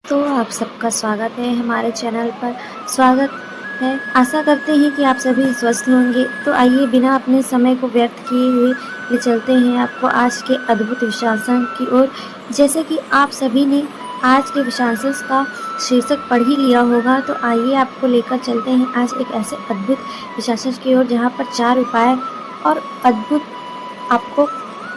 तो आप सबका स्वागत है हमारे चैनल पर। स्वागत है। आशा करते हैं कि आप सभी स्वस्थ होंगे। तो आइए बिना अपने समय को व्यर्थ किए हुए ले चलते हैं आपको आज के अद्भुत विश्वासन की ओर। जैसे कि आप सभी ने आज के विश्वासन का शीर्षक पढ़ ही लिया होगा, तो आइए आपको लेकर चलते हैं आज एक ऐसे अद्भुत विश्वासन की ओर जहाँ पर 4 उपाय और अद्भुत आपको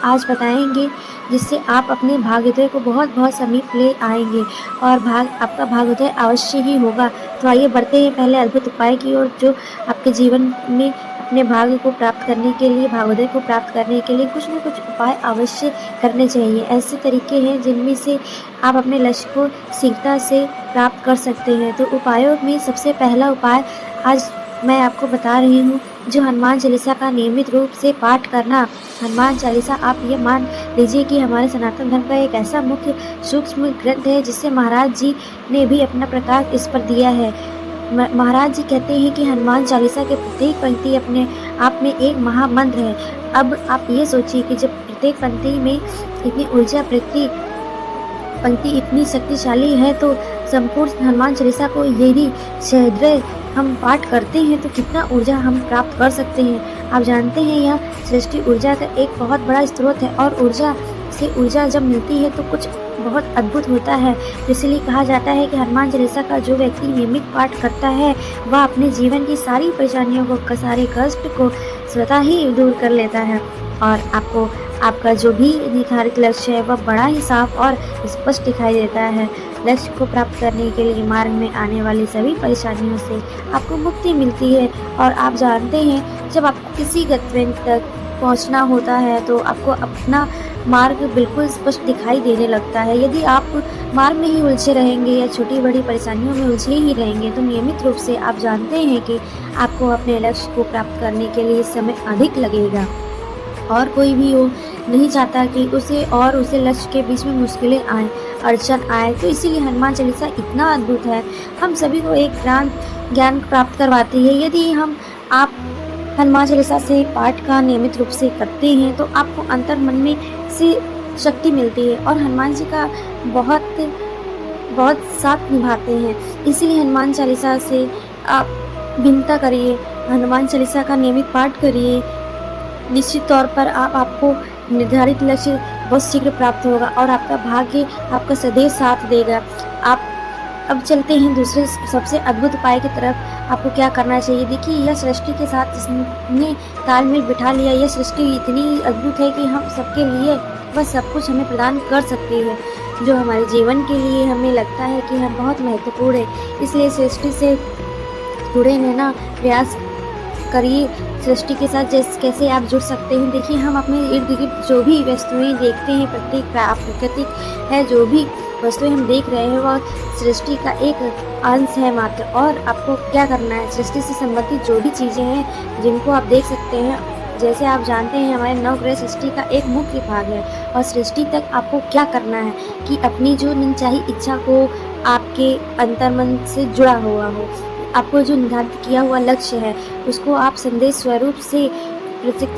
आज बताएंगे, जिससे आप अपने भाग्योदय को बहुत समीप ले आएंगे और आपका भाग्योदय अवश्य ही होगा। तो आइए बढ़ते हैं पहले अद्भुत उपाय की ओर, जो आपके जीवन में अपने भाग्य को प्राप्त करने के लिए, भाग्योदय को प्राप्त करने के लिए कुछ न कुछ उपाय अवश्य करने चाहिए। ऐसे तरीके हैं जिनमें से आप अपने लक्ष्य को शीघ्रता से प्राप्त कर सकते हैं। तो उपायों में सबसे पहला उपाय आज मैं आपको बता रही हूँ, जो हनुमान चालीसा का नियमित रूप से पाठ करना। हनुमान चालीसा आप ये मान लीजिए कि हमारे सनातन धर्म का एक ऐसा मुख्य सूक्ष्म ग्रंथ है जिससे महाराज जी ने भी अपना प्रकाश इस पर दिया है। महाराज जी कहते हैं कि हनुमान चालीसा के प्रत्येक पंक्ति अपने आप में एक महामंत्र है। अब आप ये सोचिए कि जब प्रत्येक पंक्ति में इतनी ऊर्जा, पंक्ति इतनी शक्तिशाली है, तो संपूर्ण हनुमान चालीसा को यदि सहृदय हम पाठ करते हैं तो कितना ऊर्जा हम प्राप्त कर सकते हैं। आप जानते हैं यह सृष्टि ऊर्जा का एक बहुत बड़ा स्रोत है और ऊर्जा जब मिलती है तो कुछ बहुत अद्भुत होता है। इसलिए कहा जाता है कि हनुमान चालीसा का जो व्यक्ति नियमित पाठ करता है वह अपने जीवन की सारी परेशानियों को, सारे कष्ट को स्वतः ही दूर कर लेता है और आपका जो भी निर्धारित लक्ष्य है वह बड़ा ही साफ और स्पष्ट दिखाई देता है। लक्ष्य को प्राप्त करने के लिए मार्ग में आने वाली सभी परेशानियों से आपको मुक्ति मिलती है। और आप जानते हैं, जब आपको किसी गंतव्य तक पहुंचना होता है तो आपको अपना मार्ग बिल्कुल स्पष्ट दिखाई देने लगता है। यदि आप मार्ग में ही उलझे रहेंगे या छोटी बड़ी परेशानियों में उलझे ही रहेंगे तो नियमित रूप से आप जानते हैं कि आपको अपने लक्ष्य को प्राप्त करने के लिए समय अधिक लगेगा। और कोई भी हो नहीं चाहता कि उसे लक्ष्य के बीच में मुश्किलें आए, अड़चन आए। तो इसीलिए हनुमान चालीसा इतना अद्भुत है, हम सभी को एक ज्ञान प्राप्त करवाती है। यदि आप हनुमान चालीसा से पाठ का नियमित रूप से करते हैं तो आपको अंतर मन में से शक्ति मिलती है और हनुमान जी का बहुत साथ निभाते हैं। इसीलिए हनुमान चालीसा से आप विनता करिए, हनुमान चालीसा का नियमित पाठ करिए। निश्चित तौर पर आपको निर्धारित लक्ष्य बहुत शीघ्र प्राप्त होगा और आपका भाग्य आपका सदैव साथ देगा। आप अब चलते हैं दूसरे सबसे अद्भुत उपाय की तरफ। आपको क्या करना चाहिए? देखिए, यह सृष्टि के साथ जिसने तालमेल बिठा लिया, यह सृष्टि इतनी अद्भुत है कि हम सबके लिए वह सब कुछ हमें प्रदान कर सकती है जो हमारे जीवन के लिए हमें लगता है कि हम बहुत महत्वपूर्ण है। इसलिए सृष्टि से जुड़े रहना प्रयास करिए। सृष्टि के साथ कैसे आप जुड़ सकते हैं? देखिए, हम अपने इर्द गिर्द जो भी वस्तुएं देखते हैं, प्रत्येक प्राकृतिक है, जो भी वस्तुएं हम देख रहे हैं वह सृष्टि का एक अंश है मात्र। और आपको क्या करना है? सृष्टि से संबंधित जो भी चीज़ें हैं जिनको आप देख सकते हैं, जैसे आप जानते हैं हमारे नवग्रह सृष्टि का एक मुख्य भाग है। और सृष्टि तक आपको क्या करना है कि अपनी जो मनचाही इच्छा को आपके अंतर्मन से जुड़ा हुआ हो, आपको जो निर्धारित किया हुआ लक्ष्य है उसको आप संदेश स्वरूप से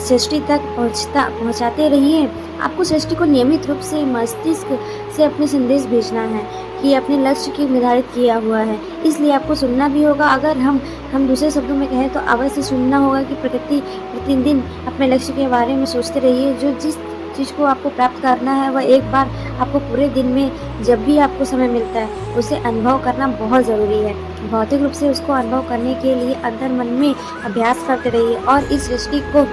सृष्टि तक पहुंचाते रहिए। आपको सृष्टि को नियमित रूप से मस्तिष्क से अपने संदेश भेजना है कि अपने लक्ष्य की निर्धारित किया हुआ है। इसलिए आपको सुनना भी होगा। अगर हम दूसरे शब्दों में कहें तो अवश्य सुनना होगा कि प्रतिदिन अपने लक्ष्य के बारे में सोचते रहिए। जो जिस चीज़ को आपको प्राप्त करना है वह एक बार आपको पूरे दिन में जब भी आपको समय मिलता है उसे अनुभव करना बहुत ज़रूरी है। भौतिक रूप से उसको अनुभव करने के लिए अंतर मन में अभ्यास करते रहिए और इस सृष्टि को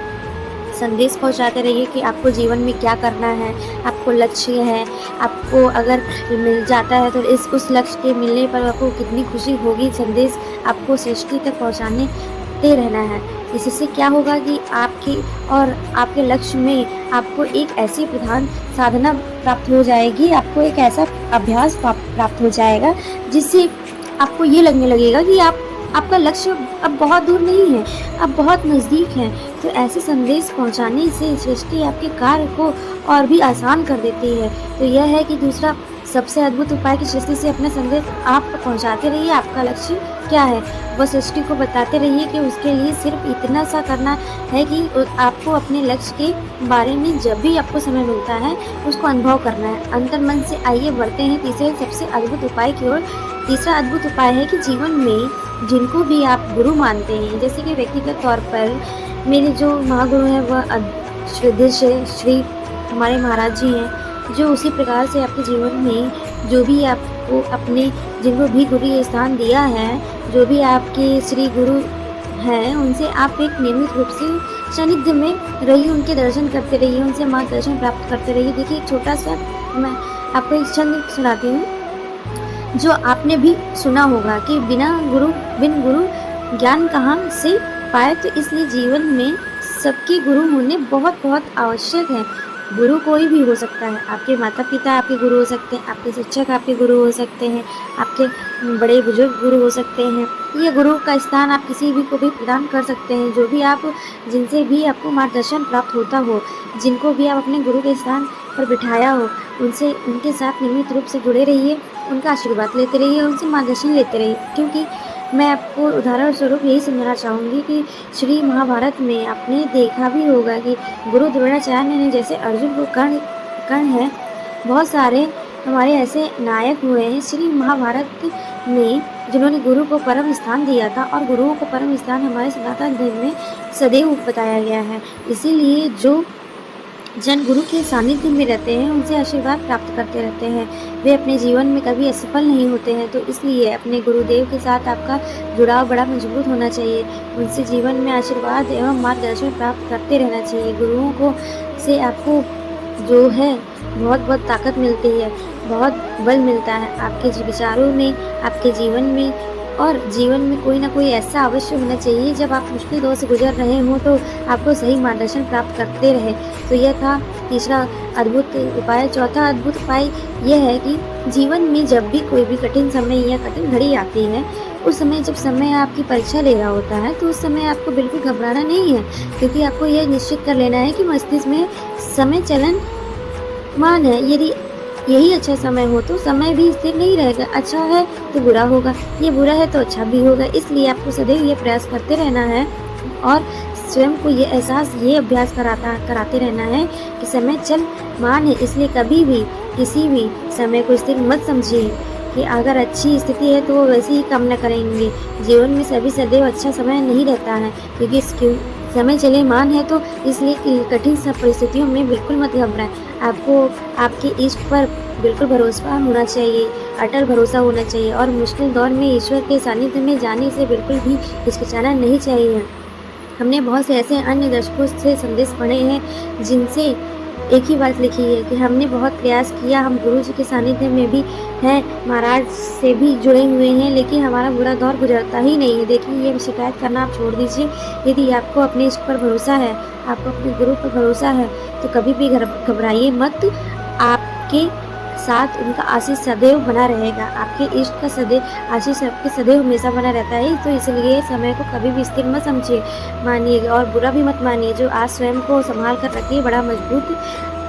संदेश पहुंचाते रहिए कि आपको जीवन में क्या करना है, आपको लक्ष्य है। आपको अगर मिल जाता है तो उस लक्ष्य के मिलने पर आपको कितनी खुशी होगी। संदेश आपको सृष्टि तक पहुँचाते रहना है। इससे क्या होगा कि आपके लक्ष्य में आपको एक ऐसी प्रधान साधना प्राप्त हो जाएगी, आपको एक ऐसा अभ्यास प्राप्त हो जाएगा जिससे आपको ये लगने लगेगा कि आपका लक्ष्य अब बहुत दूर नहीं है, अब बहुत नज़दीक है। तो ऐसे संदेश पहुंचाने से सृष्टि आपके कार्य को और भी आसान कर देती है। तो यह है कि दूसरा सबसे अद्भुत उपाय की सृष्टि से अपना संदेश आप तक पहुँचाते रहिए। आपका लक्ष्य क्या है, वो सृष्टि को बताते रहिए कि उसके लिए सिर्फ़ इतना सा करना है कि आपको अपने लक्ष्य के बारे में जब भी आपको समय मिलता है, उसको अनुभव करना है। अंतर्मन से आइए बढ़ते हैं तीसरे सबसे अद्भुत उपाय की ओर। तीसरा अद्भुत उपाय है कि जीवन में जिनको भी आप गुरु मानते हैं, जैसे कि व्यक्तिगत तौर पर मेरे जो महागुरु हैं वह श्रद्धेय श्री हमारे महाराज जी हैं, जो उसी प्रकार से आपके जीवन में जो भी आपको अपने जिनको भी गुरु स्थान दिया है, जो भी आपके श्री गुरु हैं, उनसे आप एक नियमित रूप से सानिध्य में रहिए, उनके दर्शन करते रहिए, उनसे मार्गदर्शन प्राप्त करते रहिए। देखिए, एक छोटा-सा मैं आपको एक छंद सुनाती हूँ, जो आपने भी सुना होगा कि बिन गुरु ज्ञान कहाँ से पाए। तो इसलिए जीवन में सबके गुरु होने बहुत-बहुत आवश्यक है। गुरु कोई भी हो सकता है, आपके माता-पिता आपके गुरु हो सकते हैं, आपके शिक्षक आपके गुरु हो सकते हैं, आपके बड़े बुजुर्ग गुरु हो सकते हैं। ये गुरु का स्थान आप किसी भी को भी प्रदान कर सकते हैं, जो भी आप जिनसे भी आपको मार्गदर्शन प्राप्त होता हो, जिनको भी आप अपने गुरु के स्थान पर बिठाया हो, उनसे उनके साथ नियमित रूप से जुड़े रहिए, उनका आशीर्वाद लेते रहिए, उनसे मार्गदर्शन लेते रहिए। क्योंकि मैं आपको उदाहरण स्वरूप यही समझाना चाहूँगी कि श्री महाभारत में आपने देखा भी होगा कि गुरु द्रोणाचार्य ने जैसे अर्जुन को कर्ण है, बहुत सारे हमारे ऐसे नायक हुए हैं श्री महाभारत में, जिन्होंने गुरु को परम स्थान दिया था। और गुरुओं को परम स्थान हमारे सनातन धर्म में सदैव बताया गया है। इसीलिए जो जन गुरु के सानिध्य में रहते हैं, उनसे आशीर्वाद प्राप्त करते रहते हैं, वे अपने जीवन में कभी असफल नहीं होते हैं। तो इसलिए अपने गुरुदेव के साथ आपका जुड़ाव बड़ा मजबूत होना चाहिए, उनसे जीवन में आशीर्वाद एवं मार्गदर्शन प्राप्त करते रहना चाहिए। गुरुओं को से आपको जो है बहुत ताकत मिलती है, बहुत बल मिलता है आपके विचारों में, आपके जीवन में। और जीवन में कोई ना कोई ऐसा अवश्य होना चाहिए, जब आप मुश्किल दौर से गुजर रहे हों तो आपको सही मार्गदर्शन प्राप्त करते रहे। तो यह था तीसरा अद्भुत उपाय। चौथा अद्भुत उपाय यह है कि जीवन में जब भी कोई भी कठिन समय या कठिन घड़ी आती है, उस समय जब समय आपकी परीक्षा ले रहा होता है, तो उस समय आपको बिल्कुल घबराना नहीं है, क्योंकि आपको यह निश्चित कर लेना है कि मस्तिष्क में समय चलनमान है। यदि यही अच्छा समय हो तो समय भी स्थिर नहीं रहेगा, अच्छा है तो बुरा होगा, ये बुरा है तो अच्छा भी होगा। इसलिए आपको सदैव ये प्रयास करते रहना है और स्वयं को ये एहसास, ये अभ्यास कराते रहना है कि समय चलमान है। इसलिए कभी भी किसी भी समय को स्थिर मत समझिए कि अगर अच्छी स्थिति है तो वो वैसे ही काम न करेंगे। जीवन में सभी सदैव अच्छा समय नहीं रहता है, क्योंकि समय चलमान है। तो इसलिए कठिन परिस्थितियों में बिल्कुल मत घबराएं। आपको आपके इष्ट पर बिल्कुल भरोसा होना चाहिए, अटल भरोसा होना चाहिए, और मुश्किल दौर में ईश्वर के सानिध्य में जाने से बिल्कुल भी हिचकिचाना नहीं चाहिए। हमने बहुत से ऐसे अन्य दर्शकों से संदेश पढ़े हैं, जिनसे एक ही बात लिखी है कि हमने बहुत प्रयास किया, हम गुरु जी के सानिध्य में भी हैं, महाराज से भी जुड़े हुए हैं, लेकिन हमारा बुरा दौर गुजरता ही नहीं है। देखिए, ये शिकायत करना आप छोड़ दीजिए। यदि आपको अपने इष्ट पर भरोसा है, आपको अपने गुरु पर भरोसा है, तो कभी भी घबराइए मत। आपके साथ उनका आशीष सदैव बना रहेगा, आपके इष्ट का सदैव आशीष आपके सदैव हमेशा बना रहता है। तो इसलिए समय को कभी भी स्थिर मत समझिए, मानिए और बुरा भी मत मानिए। जो आज स्वयं को संभाल कर रखिए, बड़ा मजबूत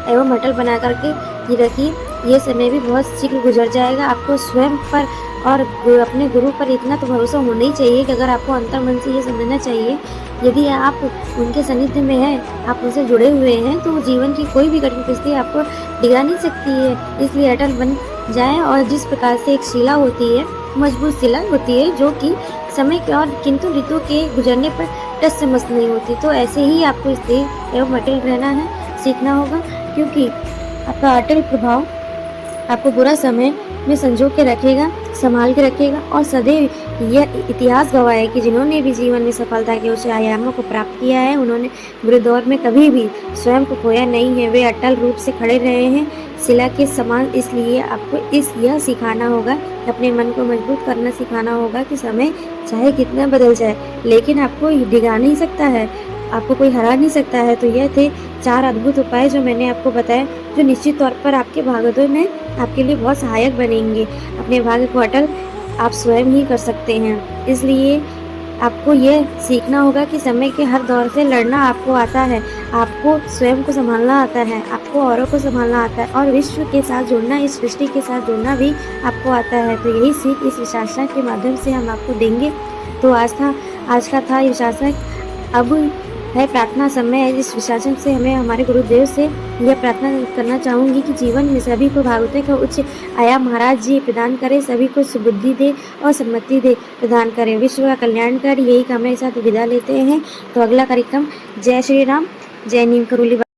एवं अटल बना करके ये रखिए। ये समय भी बहुत शीघ्र गुजर जाएगा। आपको स्वयं पर और अपने गुरु पर इतना तो भरोसा होना ही चाहिए कि अगर आपको अंतर्मन से ये समझना चाहिए, यदि आप उनके सानिध्य में हैं, आप उनसे जुड़े हुए हैं, तो जीवन की कोई भी कठिन परिस्थिति आपको डिगा नहीं सकती है। इसलिए अटल बन जाएं। और जिस प्रकार से एक शिला होती है, मजबूत शिला होती है, जो कि समय के और किंतु ऋतु के गुजरने पर टस से मस नहीं होती, तो ऐसे ही आपको स्थिर एवं अटल रहना है, सीखना होगा। क्योंकि आपका अटल प्रभाव आपको बुरा समय में संजो के रखेगा, संभाल के रखेगा। और सदैव यह इतिहास गवाह है कि जिन्होंने भी जीवन में सफलता के उच्च आयामों को प्राप्त किया है, उन्होंने बुरे दौर में कभी भी स्वयं को खोया नहीं है, वे अटल रूप से खड़े रहे हैं, शिला के समान। इसलिए आपको यह सिखाना होगा, अपने मन को मजबूत करना सिखाना होगा कि समय चाहे कितना बदल जाए, लेकिन आपको डिगा नहीं सकता है, आपको कोई हरा नहीं सकता है। तो यह थे 4 अद्भुत उपाय जो मैंने आपको बताया, जो निश्चित तौर पर आपके भाग्योदय में आपके लिए बहुत सहायक बनेंगे। अपने भाग्य को अटल आप स्वयं ही कर सकते हैं। इसलिए आपको ये सीखना होगा कि समय के हर दौर से लड़ना आपको आता है, आपको स्वयं को सँभालना आता है, आपको औरों को सँभालना आता है और विश्व के साथ जुड़ना, इस सृष्टि के साथ जुड़ना भी आपको आता है। तो यही सीख इस विशाखा के माध्यम से हम आपको देंगे। तो आज का था ये विशाखा, अब है प्रार्थना समय है। इस विशासन से हमें हमारे गुरुदेव से यह प्रार्थना करना चाहूँगी कि जीवन में सभी को भागवत का उच्च आयाम महाराज जी प्रदान करें, सभी को सुबुद्धि दे और सम्मति दे प्रदान करें, विश्व का कल्याण कर। यही कामना के साथ विदा लेते हैं। तो अगला कार्यक्रम जय श्री राम, जय नीम करोली।